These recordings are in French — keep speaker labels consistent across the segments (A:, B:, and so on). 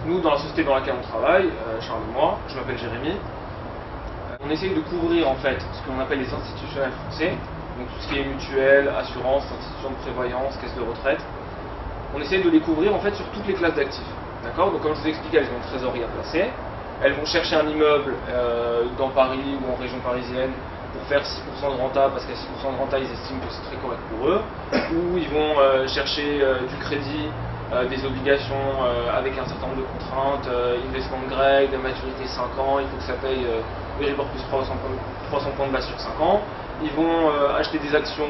A: nous, dans la société dans laquelle on travaille, Charles et moi, je m'appelle Jérémy, on essaye de couvrir en fait ce qu'on appelle les institutionnels français, donc tout ce qui est mutuelle, assurance, institution de prévoyance, caisse de retraite. On essaye de les couvrir en fait sur toutes les classes d'actifs. D'accord? Donc comme je vous ai expliqué, elles ont une trésorerie à placer. Elles vont chercher un immeuble dans Paris ou en région parisienne pour faire 6% de renta, parce qu'à 6% de renta, ils estiment que c'est très correct pour eux. Ou ils vont chercher du crédit, des obligations avec un certain nombre de contraintes, investment grade, maturité 5 ans, il faut que ça paye Euribor plus 300 points de base sur 5 ans. Ils vont acheter des actions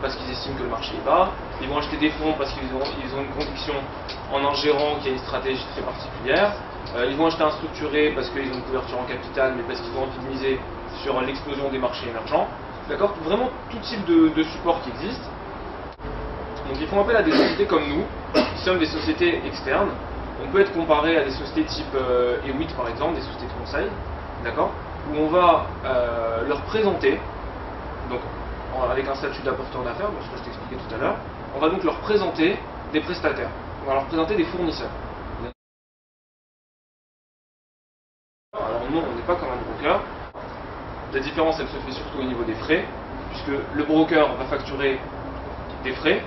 A: parce qu'ils estiment que le marché est bas. Ils vont acheter des fonds parce qu'ils ont une conviction en un gérant qui a une stratégie très particulière. Ils vont acheter un structuré parce qu'ils ont une couverture en capital, mais parce qu'ils ont envie de miser sur l'explosion des marchés émergents. D'accord? Vraiment tout type de support qui existe. Donc ils font appel à des sociétés comme nous, qui sommes des sociétés externes. On peut être comparé à des sociétés type E8 par exemple, des sociétés de conseil, d'accord, où on va leur présenter, donc avec un statut d'apporteur d'affaires, ce que je t'expliquais tout à l'heure, on va donc leur présenter des prestataires, on va leur présenter des fournisseurs. Alors non, on n'est pas comme un broker. La différence, elle se fait surtout au niveau des frais, puisque le broker va facturer des frais,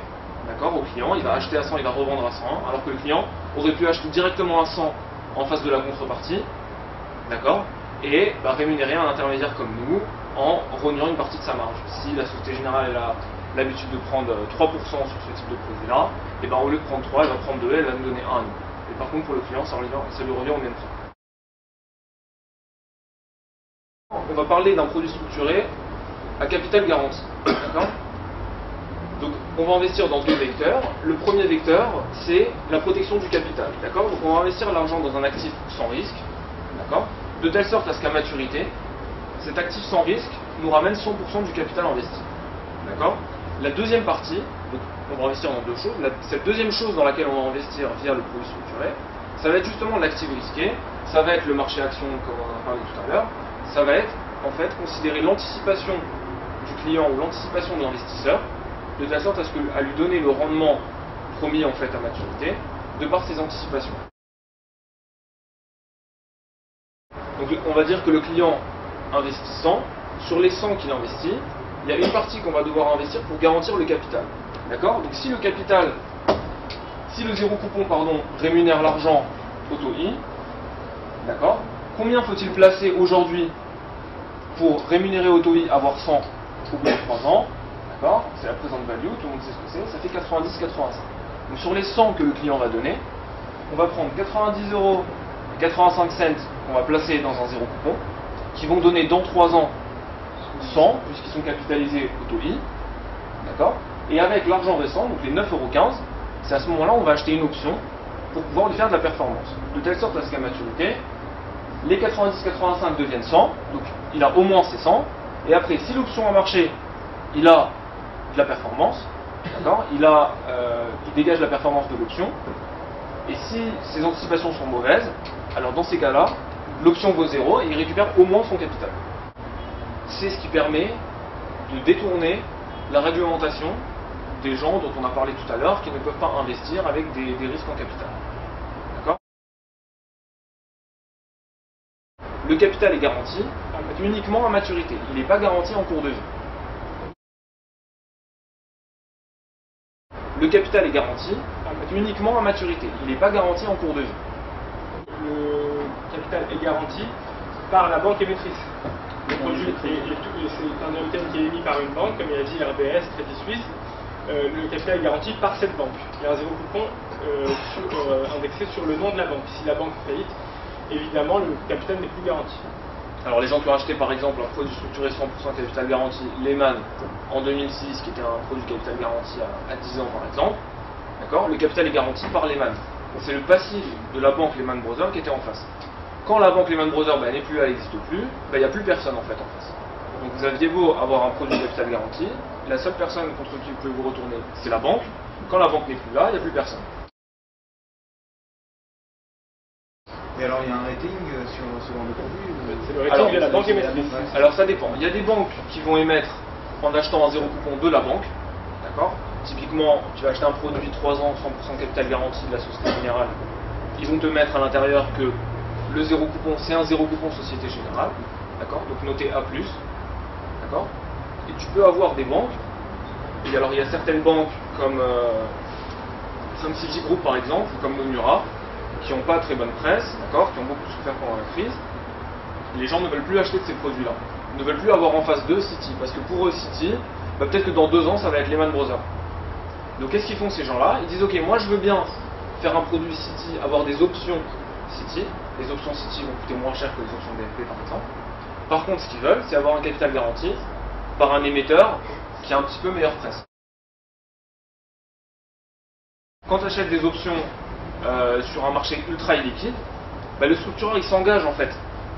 A: d'accord, au client, il va acheter à 100, il va revendre à 100, alors que le client aurait pu acheter directement à 100 en face de la contrepartie, d'accord, et va rémunérer un intermédiaire comme nous en rognant une partie de sa marge. Si la Société Générale a l'habitude de prendre 3% sur ce type de produit-là, et ben au lieu de prendre 3, elle va prendre 2, elle va nous donner 1. Et par contre, pour le client, ça lui revient au même prix. On va parler d'un produit structuré à capital garanti, d'accord. Donc on va investir dans deux vecteurs. Le premier vecteur, c'est la protection du capital, d'accord. Donc on va investir l'argent dans un actif sans risque, d'accord, de telle sorte à ce qu'à maturité, cet actif sans risque nous ramène 100% du capital investi, d'accord. La deuxième partie, donc on va investir dans deux choses. Cette deuxième chose dans laquelle on va investir via le produit structuré, ça va être justement l'actif risqué, ça va être le marché action comme on en a parlé tout à l'heure, ça va être en fait considérer l'anticipation du client ou l'anticipation de l'investisseur, de telle sorte à lui donner le rendement promis en fait à maturité, de par ses anticipations. Donc on va dire que le client investit 100, sur les 100 qu'il investit, il y a une partie qu'on va devoir investir pour garantir le capital. D'accord? Donc si le capital, si le zéro coupon rémunère l'argent au taux I, d'accord, combien faut-il placer aujourd'hui pour rémunérer au taux I, avoir 100 au bout de 3 ans? D'accord? C'est la present value, tout le monde sait ce que c'est, ça fait 90-85. Donc sur les 100 que le client va donner, on va prendre 90 € et 85 cents qu'on va placer dans un zéro coupon, qui vont donner dans 3 ans 100, puisqu'ils sont capitalisés au taux I, d'accord? Et avec l'argent restant, donc les 9,15 €, c'est à ce moment-là on va acheter une option pour pouvoir lui faire de la performance. De telle sorte à ce qu'à maturité, les 90-85 deviennent 100, donc il a au moins ses 100, et après si l'option a marché, il a de la performance, d'accord, il dégage la performance de l'option, et si ses anticipations sont mauvaises, alors dans ces cas-là, l'option vaut 0 et il récupère au moins son capital. C'est ce qui permet de détourner la réglementation des gens dont on a parlé tout à l'heure, qui ne peuvent pas investir avec des risques en capital. D'accord ? Le capital est garanti uniquement à maturité, il n'est pas garanti en cours de vie. Le capital est garanti uniquement à maturité, il n'est pas garanti en cours de vie.
B: Le capital est garanti par la banque émettrice. Le produit, c'est un item qui est émis par une banque, comme il a dit RBS, Crédit Suisse. Le capital est garanti par cette banque. Il y a un zéro coupon indexé sur le nom de la banque. Si la banque fait faillite, évidemment, le capital n'est plus garanti.
A: Alors les gens qui ont acheté par exemple un produit structuré 100% capital garanti, Lehman, en 2006, qui était un produit capital garanti à 10 ans par exemple, d'accord, le capital est garanti par Lehman. C'est le passif de la banque Lehman Brothers qui était en face. Quand la banque Lehman Brothers n'est plus là, elle n'existe plus, il n'y a plus personne en fait en face. Donc vous aviez beau avoir un produit capital garanti, la seule personne contre qui vous pouvez vous retourner, c'est la banque. Quand la banque n'est plus là, il n'y a plus personne.
C: Et alors il y a un rating sur ce genre de produit
B: C'est le rating de la banque émettrice.
A: Alors ça dépend. Il y a des banques qui vont émettre en achetant un zéro coupon de la banque. D'accord ? Typiquement, tu vas acheter un produit 3 ans, 100% capital garanti de la Société Générale. ils vont te mettre à l'intérieur que le zéro coupon, c'est un zéro coupon Société Générale, d'accord, donc noté A+, d'accord. Et tu peux avoir des banques, et alors il y a certaines banques comme Citigroup par exemple, ou comme Nomura, qui n'ont pas très bonne presse, d'accord, qui ont beaucoup souffert pendant la crise. Et les gens ne veulent plus acheter de ces produits-là, ne veulent plus avoir en face d'eux Citi, parce que pour eux Citi, bah, peut-être que dans 2 ans ça va être Lehman Brothers. Donc qu'est-ce qu'ils font ces gens-là? Ils disent ok, moi je veux bien faire un produit Citi, avoir des options Citi, les options Citi vont coûter moins cher que les options BNP par exemple. Par contre ce qu'ils veulent, c'est avoir un capital garanti par un émetteur qui a un petit peu meilleure presse. Quand tu achètes des options sur un marché ultra illiquide, bah, le structureur il s'engage en fait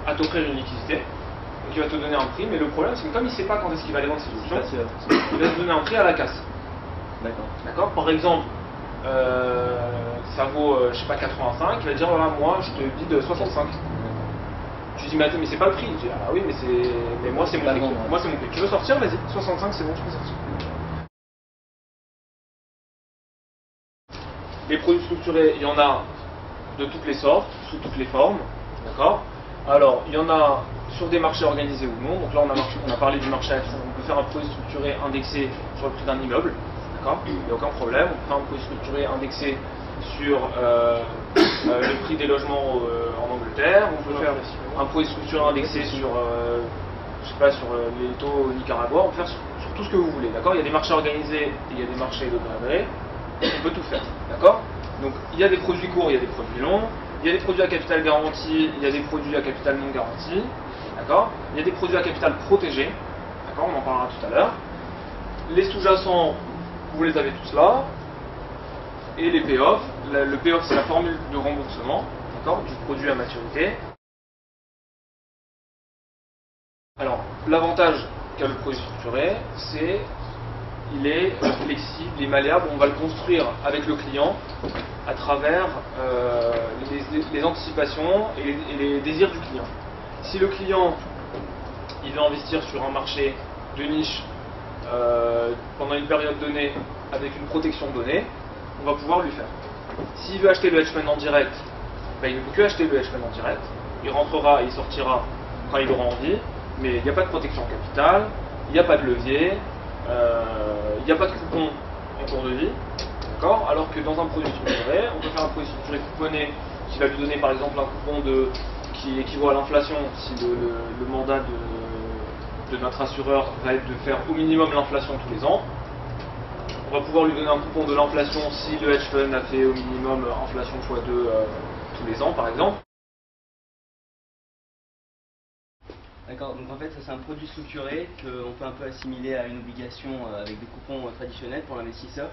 A: à t'offrir une liquidité, donc il va te donner un prix, mais le problème c'est que comme il ne sait pas quand est-ce qu'il va aller vendre ses options, il va te donner un prix à la casse. D'accord. Par exemple, ça vaut, je sais pas, 85, il va te dire voilà, moi je te bide 65. Tu dis mais attends, mais c'est pas le prix. Il dit ah oui, mais moi c'est mon prix. Moi c'est mon prix. Tu veux sortir, vas-y, 65 c'est bon, tu peux sortir. Les produits structurés, il y en a de toutes les sortes, sous toutes les formes, d'accord. Alors, il y en a sur des marchés organisés ou non. Donc là, on a parlé du marché action. On peut faire un produit structuré indexé sur le prix d'un immeuble, d'accord. Il n'y a aucun problème. On peut faire un produit structuré indexé sur le prix des logements en Angleterre. On peut faire un produit structuré indexé sur, je sais pas, sur les taux au Nicaragua. On peut faire sur tout ce que vous voulez, d'accord. Il y a des marchés organisés et il y a des marchés de gré à gré. On peut tout faire, d'accord. Donc il y a des produits courts, il y a des produits longs, il y a des produits à capital garanti, il y a des produits à capital non garanti, d'accord. Il y a des produits à capital protégé, d'accord, on en parlera tout à l'heure. Les sous-jacents, vous les avez tous là, et les payoffs. Le payoff c'est la formule de remboursement, d'accord, du produit à maturité. Alors l'avantage qu'a le produit structuré, c'est il est flexible, il est malléable, on va le construire avec le client à travers les anticipations et les désirs du client. Si le client il veut investir sur un marché de niche pendant une période donnée avec une protection donnée, on va pouvoir lui faire. S'il veut acheter le hedge fund en direct, ben, il ne peut que acheter le hedge fund en direct, il rentrera et il sortira quand il aura envie, mais il n'y a pas de protection capital, il n'y a pas de levier, il n'y a pas de coupon en cours de vie, d'accord. Alors que dans un produit structuré, on peut faire un produit structuré couponné qui va lui donner par exemple un coupon qui équivaut à l'inflation si le mandat de notre assureur va être de faire au minimum l'inflation tous les ans. On va pouvoir lui donner un coupon de l'inflation si le hedge fund a fait au minimum inflation x2 tous les ans par exemple.
D: D'accord, donc en fait ça c'est un produit structuré qu'on peut un peu assimiler à une obligation avec des coupons traditionnels pour l'investisseur.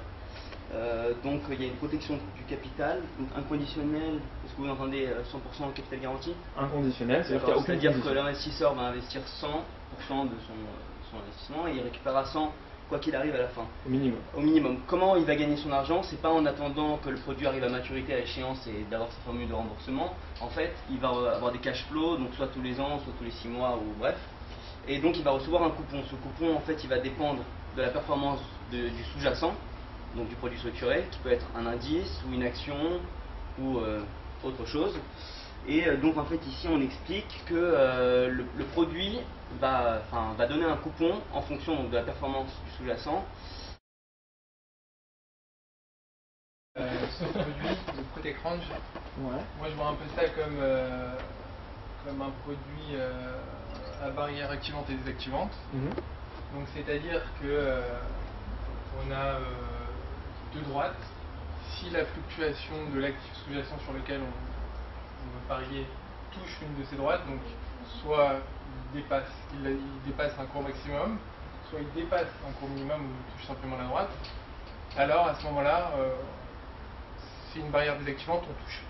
D: Donc il y a une protection du capital, donc inconditionnel, est-ce que vous entendez 100% capital garanti?
A: Inconditionnel,
D: c'est-à-dire que l'investisseur va investir 100% de son investissement et il récupérera 100 quoi qu'il arrive à la fin.
A: Au minimum.
D: Au minimum. Comment il va gagner son argent? C'est pas en attendant que le produit arrive à maturité à échéance et d'avoir sa formule de remboursement. En fait, il va avoir des cash flows, donc soit tous les ans, soit tous les 6 mois, ou bref. Et donc il va recevoir un coupon. Ce coupon, en fait, il va dépendre de la performance du sous-jacent, donc du produit structuré, qui peut être un indice, ou une action, ou autre chose. Et donc en fait ici on explique que le produit va donner un coupon en fonction donc, de la performance du sous-jacent.
E: Ce produit, le Protect Range, moi je vois un peu ça comme un produit à barrière activante et désactivante. Donc c'est-à-dire que on a deux droites. Si la fluctuation de l'actif sous-jacent sur lequel on veut parier touche une de ces droites, donc soit il dépasse un cours maximum, soit il dépasse un cours minimum ou il touche simplement la droite, alors à ce moment-là, c'est une barrière désactivante, on touche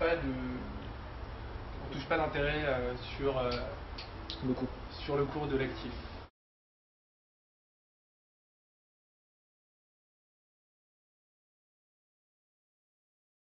E: pas d'intérêt sur le cours de l'actif.